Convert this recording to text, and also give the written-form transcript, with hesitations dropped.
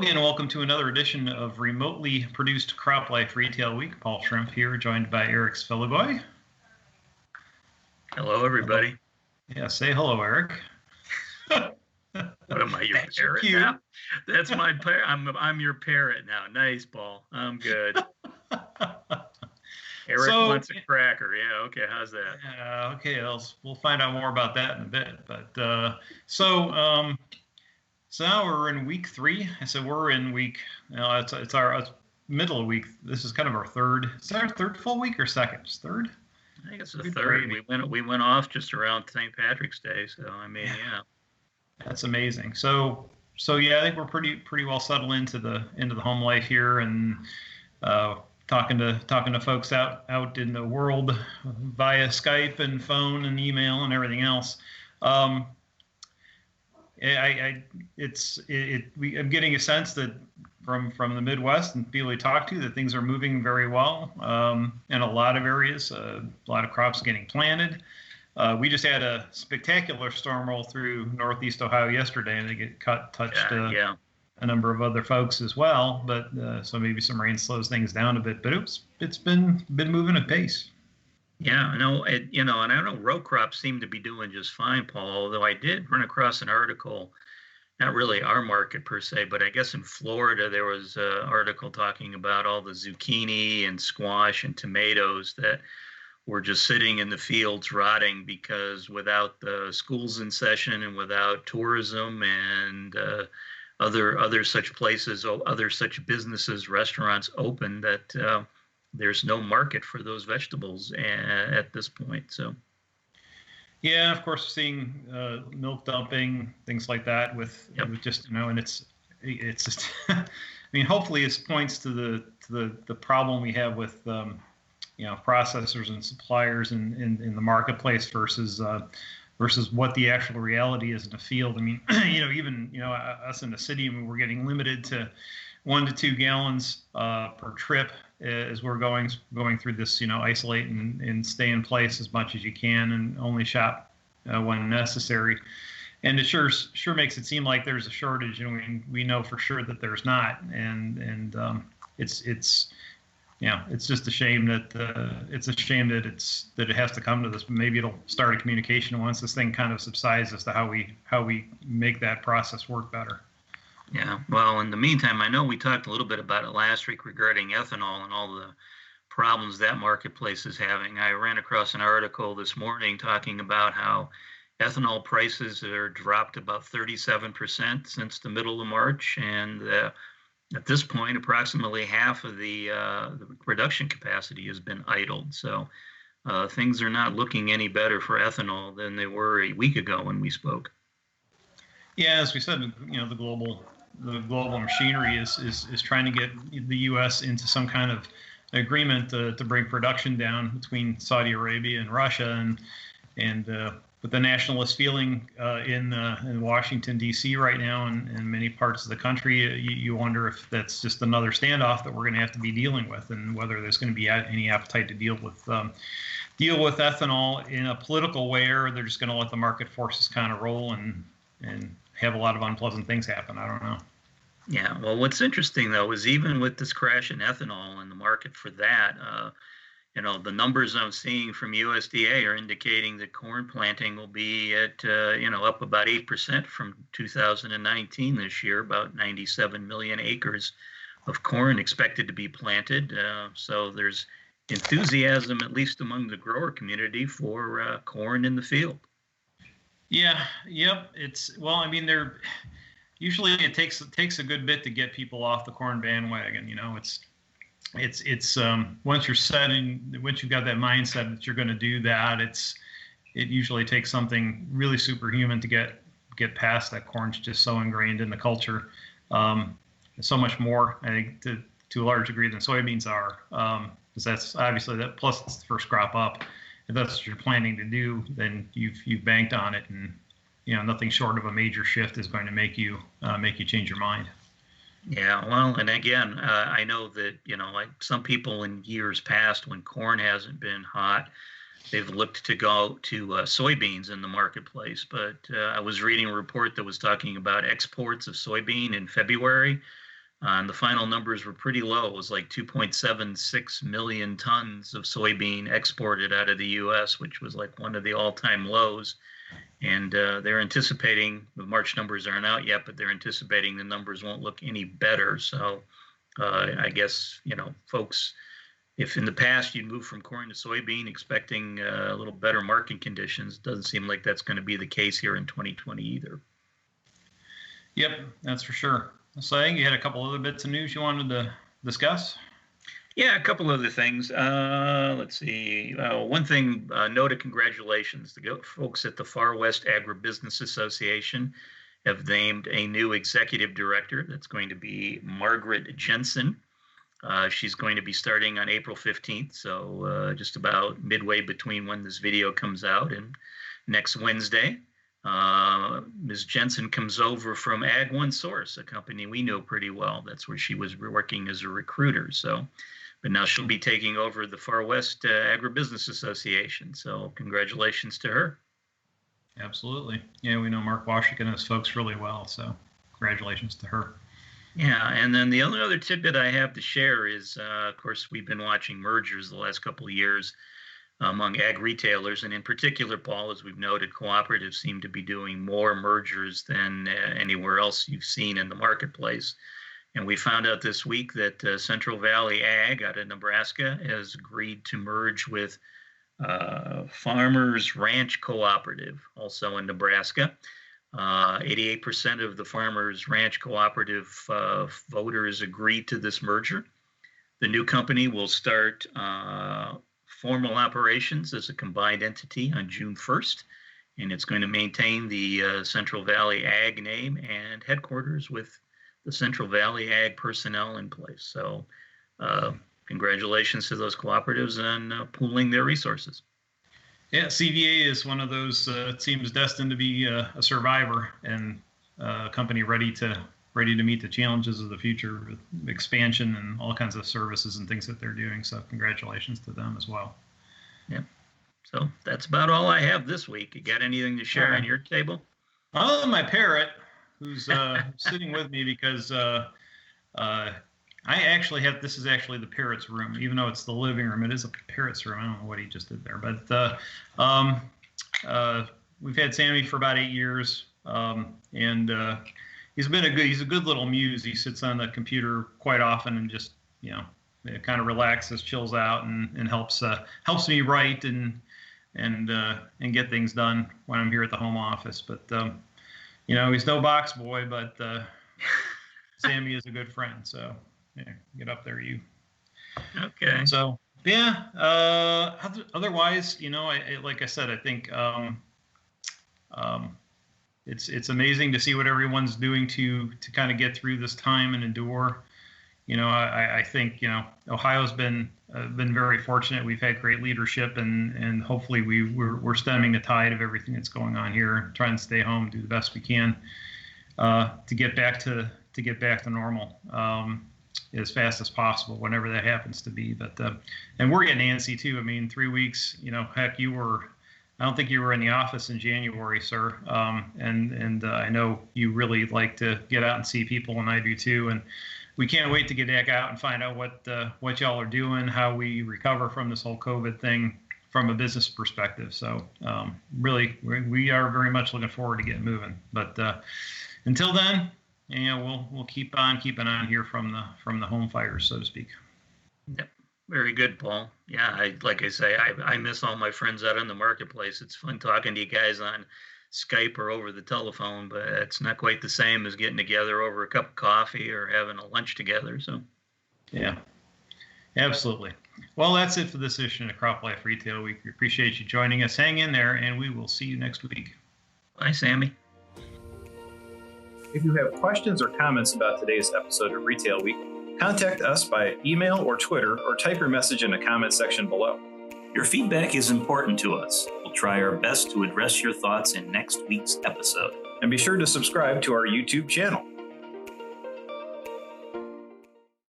again, welcome to another edition of remotely produced CropLife Retail Week. Paul Schrimpf here, joined by Eric Sfiligoj. Hello, everybody. Yeah, say hello, Eric. What am I, your parrot now? That's my parrot. I'm your parrot now. Nice, Paul. I'm good. Eric wants a cracker. Yeah, okay. How's that? Okay, we'll find out more about that in a bit. But so now we're in week 3. I said we're in week. It's our middle of week. This is kind of our third. Is that our third full week or second? It's third. I think it's the third. We went off just around St. Patrick's Day. So I mean, yeah. That's amazing. So yeah, I think we're pretty well settled into the home life here, and talking to folks out in the world via Skype and phone and email and everything else. I'm getting a sense that from the Midwest and people we talk to that things are moving very well in a lot of areas. A lot of crops getting planted. We just had a spectacular storm roll through Northeast Ohio yesterday, and it touched a number of other folks as well. But so maybe some rain slows things down a bit. But it's been moving at pace. Yeah, I know. And I know row crops seem to be doing just fine, Paul. Although I did run across an article, not really our market per se, but I guess in Florida there was an article talking about all the zucchini and squash and tomatoes that were just sitting in the fields rotting because without the schools in session and without tourism and other such places, other such businesses, restaurants open, that there's no market for those vegetables at this point. So, yeah, of course, seeing milk dumping, things like that with just and it's just I mean, hopefully this points to the problem we have with processors and suppliers in the marketplace versus what the actual reality is in the field. I mean, even us in the city, I mean, we're getting limited to 1 to 2 gallons per trip as we're going through this, isolate and stay in place as much as you can and only shop when necessary. And it sure makes it seem like there's a shortage, and we know for sure that there's not. And it's just a shame that it has to come to this. Maybe it'll start a communication once this thing kind of subsides as to how we make that process work better. Yeah. Well, in the meantime, I know we talked a little bit about it last week regarding ethanol and all the problems that marketplace is having. I ran across an article this morning talking about how ethanol prices are dropped about 37% since the middle of March, and at this point, approximately half of the production capacity has been idled. So things are not looking any better for ethanol than they were a week ago when we spoke. Yeah, as we said, the global machinery is trying to get the U.S. into some kind of agreement to bring production down between Saudi Arabia and Russia, and with the nationalist feeling in Washington, D.C. right now and in many parts of the country, you wonder if that's just another standoff that we're going to have to be dealing with, and whether there's going to be any appetite to deal with ethanol in a political way, or they're just going to let the market forces kind of roll and have a lot of unpleasant things happen. I don't know. Yeah, well, what's interesting, though, is even with this crash in ethanol and the market for that, the numbers I'm seeing from USDA are indicating that corn planting will be at, up about 8% from 2019 this year, about 97 million acres of corn expected to be planted. So there's enthusiasm, at least among the grower community, for corn in the field. Yeah, yep. Usually it takes a good bit to get people off the corn bandwagon. It's once you've got that mindset that you're going to do that, it usually takes something really superhuman to get past that. Corn's just so ingrained in the culture, so much more, I think, to a large degree than soybeans are, because that's obviously that. Plus, it's the first crop up. If that's what you're planning to do, then you've banked on it, and nothing short of a major shift is going to make you change your mind. Yeah, well, and again, I know that like some people in years past, when corn hasn't been hot, they've looked to go to soybeans in the marketplace. But I was reading a report that was talking about exports of soybean in February And the final numbers were pretty low. It was like 2.76 million tons of soybean exported out of the U.S., which was like one of the all-time lows. And they're anticipating, the March numbers aren't out yet, but they're anticipating the numbers won't look any better. So I guess, folks, if in the past you'd move from corn to soybean expecting a little better market conditions, doesn't seem like that's going to be the case here in 2020 either. Yep, that's for sure. So I think you had a couple other bits of news you wanted to discuss. Yeah, a couple other things. Let's see. One thing, note of congratulations. The folks at the Farwest Agribusiness Association have named a new executive director. That's going to be Margaret Jensen. She's going to be starting on April 15th, so just about midway between when this video comes out and next Wednesday. Ms. Jensen comes over from Ag One Source, a company we know pretty well. That's where she was working as a recruiter. So, but now she'll be taking over the Farwest Agribusiness Association. So congratulations to her. Absolutely. Yeah, we know Mark Washington and his folks really well. So congratulations to her. Yeah, and then the only other tidbit I have to share is, of course, we've been watching mergers the last couple of years among ag retailers, and in particular, Paul, as we've noted, cooperatives seem to be doing more mergers than anywhere else you've seen in the marketplace. And we found out this week that Central Valley Ag out of Nebraska has agreed to merge with Farmers Ranch Cooperative, also in Nebraska. 88% of the Farmers Ranch Cooperative voters agreed to this merger. The new company will start formal operations as a combined entity on June 1st, and it's going to maintain the Central Valley Ag name and headquarters with the Central Valley Ag personnel in place. So congratulations to those cooperatives on pooling their resources. Yeah, CVA is one of those, it seems destined to be a survivor and a company ready to meet the challenges of the future with expansion and all kinds of services and things that they're doing. So congratulations to them as well. Yeah. So that's about all I have this week. You got anything to share on your table? Other than my parrot, who's sitting with me because I actually have, this is actually the parrot's room, even though it's the living room. It is a parrot's room. I don't know what he just did there, but we've had Sammy for about 8 years, and he's a good little muse. He sits on the computer quite often and just, kind of relaxes, chills out, and helps me write and get things done when I'm here at the home office. But he's no box boy, but Sammy is a good friend. So yeah, get up there, you. Okay. So yeah. Otherwise, like I said, I think it's amazing to see what everyone's doing to kind of get through this time and endure. I think Ohio's been very fortunate. We've had great leadership, and hopefully we're stemming the tide of everything that's going on here. Trying to stay home, do the best we can to get back to normal as fast as possible, whenever that happens to be. But and we're getting antsy too. I mean, 3 weeks. Heck, I don't think you were in the office in January, sir. And I know you really like to get out and see people, and I do too. And we can't wait to get back out and find out what y'all are doing, how we recover from this whole COVID thing from a business perspective. So really, we are very much looking forward to getting moving. But until then, we'll keep on keeping on here from the home fires, so to speak. Yep. Very good, Paul. Yeah, like I say, I miss all my friends out in the marketplace. It's fun talking to you guys on Skype or over the telephone, but it's not quite the same as getting together over a cup of coffee or having a lunch together. So, yeah, absolutely. Well, that's it for this edition of CropLife Retail Week. We appreciate you joining us. Hang in there, and we will see you next week. Bye, Sammy. If you have questions or comments about today's episode of Retail Week, contact us by email or Twitter, or type your message in the comment section below. Your feedback is important to us. We'll try our best to address your thoughts in next week's episode. And be sure to subscribe to our YouTube channel.